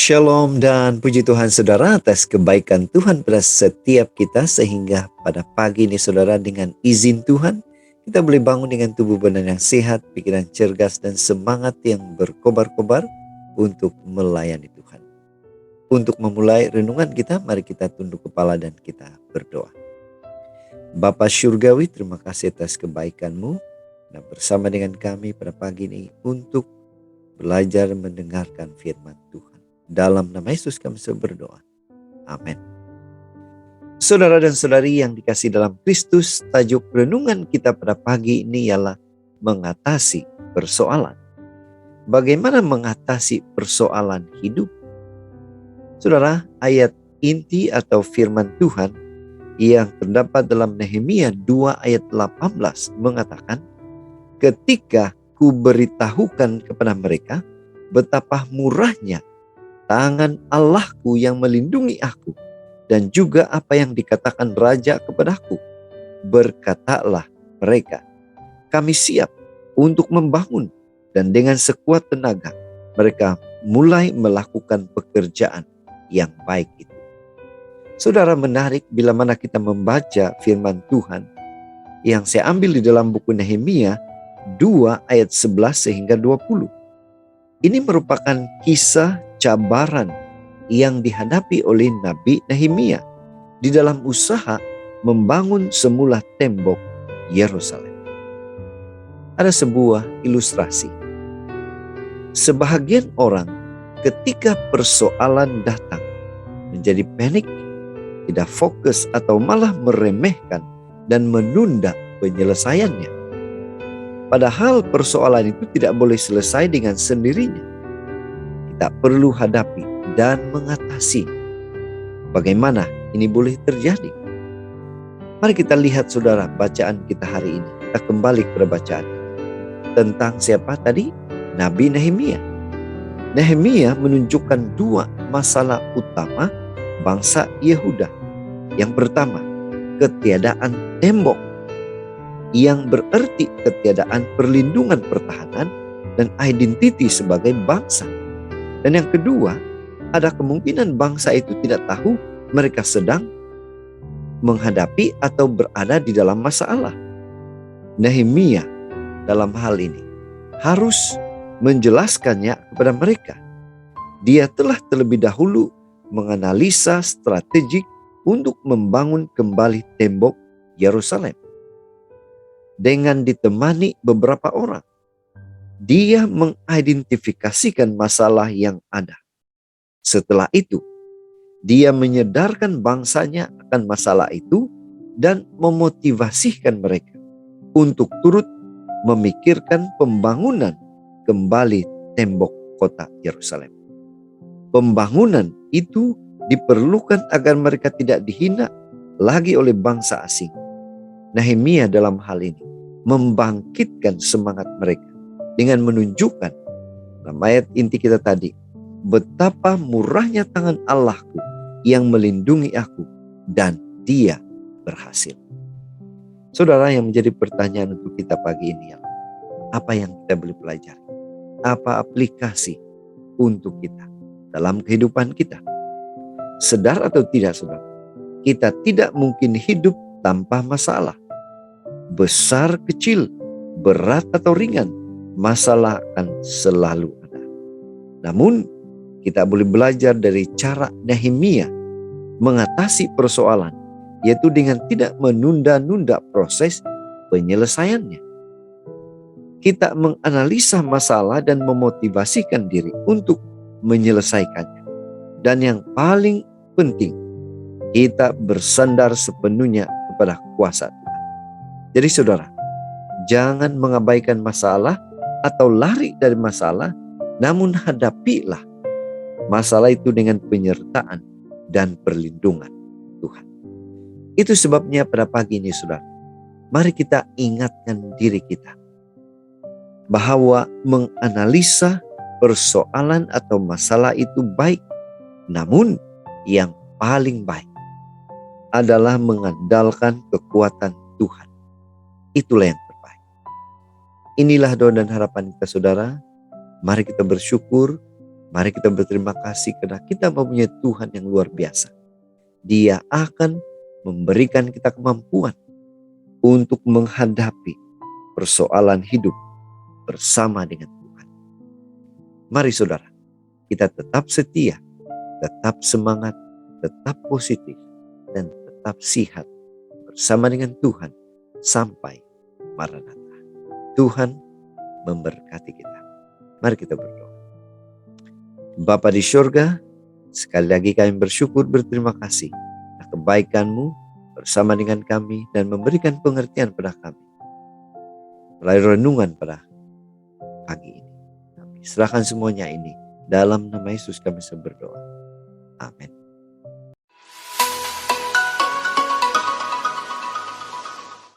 Shalom dan puji Tuhan saudara atas kebaikan Tuhan pada setiap kita, sehingga pada pagi ini saudara, dengan izin Tuhan kita boleh bangun dengan tubuh badan yang sehat, pikiran cergas dan semangat yang berkobar-kobar untuk melayani Tuhan. Untuk memulai renungan kita, mari kita tunduk kepala dan kita berdoa. Bapa Syurgawi, terima kasih atas kebaikan-Mu dan bersama dengan kami pada pagi ini untuk belajar mendengarkan firman Tuhan. Dalam nama Yesus kami berdoa. Amin. Saudara dan saudari yang dikasihi dalam Kristus, tajuk renungan kita pada pagi ini ialah mengatasi persoalan. Bagaimana mengatasi persoalan hidup? Saudara, ayat inti atau firman Tuhan yang terdapat dalam Nehemia 2 ayat 18 mengatakan, ketika ku beritahukan kepada mereka betapa murahnya tangan Allahku yang melindungi aku, dan juga apa yang dikatakan Raja kepadaku, berkatalah mereka, kami siap untuk membangun, dan dengan sekuat tenaga mereka mulai melakukan pekerjaan yang baik itu. Saudara, menarik bila mana kita membaca firman Tuhan yang saya ambil di dalam buku Nehemia 2 ayat 11 sehingga 20. Ini merupakan kisah cabaran yang dihadapi oleh Nabi Nehemia di dalam usaha membangun semula tembok Yerusalem. Ada sebuah ilustrasi. Sebahagian orang ketika persoalan datang menjadi panik, tidak fokus atau malah meremehkan dan menunda penyelesaiannya. Padahal persoalan itu tidak boleh selesai dengan sendirinya. Kita perlu hadapi dan mengatasi. Bagaimana ini boleh terjadi? Mari kita lihat saudara bacaan kita hari ini. Kita kembali kepada bacaan tentang siapa tadi? Nabi Nehemia. Nehemia menunjukkan dua masalah utama bangsa Yehuda. Yang pertama, ketiadaan tembok, yang berarti ketiadaan perlindungan pertahanan dan identiti sebagai bangsa. Dan yang kedua, ada kemungkinan bangsa itu tidak tahu mereka sedang menghadapi atau berada di dalam masalah. Nehemia dalam hal ini harus menjelaskannya kepada mereka. Dia telah terlebih dahulu menganalisa strategik untuk membangun kembali tembok Yerusalem. Dengan ditemani beberapa orang, dia mengidentifikasikan masalah yang ada. Setelah itu, dia menyadarkan bangsanya akan masalah itu dan memotivasikan mereka untuk turut memikirkan pembangunan kembali tembok kota Yerusalem. Pembangunan itu diperlukan agar mereka tidak dihina lagi oleh bangsa asing. Nehemia dalam hal ini membangkitkan semangat mereka dengan menunjukkan dalam ayat inti kita tadi, betapa murahnya tangan Allahku yang melindungi aku dan dia berhasil. Saudara, yang menjadi pertanyaan untuk kita pagi ini, apa yang kita boleh pelajari? Apa aplikasi untuk kita dalam kehidupan kita? Sadar atau tidak saudara, kita tidak mungkin hidup tanpa masalah. Besar kecil, berat atau ringan, masalah akan selalu ada. Namun kita boleh belajar dari cara Nehemia mengatasi persoalan, yaitu dengan tidak menunda-nunda proses penyelesaiannya. Kita menganalisa masalah dan memotivasikan diri untuk menyelesaikannya. Dan yang paling penting, kita bersandar sepenuhnya kepada kuasa Tuhan. Jadi saudara, jangan mengabaikan masalah atau lari dari masalah, namun hadapilah masalah itu dengan penyertaan dan perlindungan Tuhan. Itu sebabnya pada pagi ini saudara, mari kita ingatkan diri kita bahwa menganalisa persoalan atau masalah itu baik, namun yang paling baik adalah mengandalkan kekuatan Tuhan. Itulah yang terbaik. Inilah doa dan harapan kita saudara. Mari kita bersyukur Mari kita berterima kasih karena kita mempunyai Tuhan yang luar biasa. Dia akan memberikan kita kemampuan untuk menghadapi persoalan hidup bersama dengan Tuhan. Mari saudara, kita tetap setia, tetap semangat, tetap positif, dan tetap sihat bersama dengan Tuhan sampai Maranatha. Tuhan memberkati kita. Mari kita berdoa. Bapa di surga, sekali lagi kami bersyukur, berterima kasih atas kebaikan-Mu bersama dengan kami dan memberikan pengertian pada kami melalui renungan pada pagi ini. Kami serahkan semuanya ini dalam nama Yesus kami berdoa. Amin.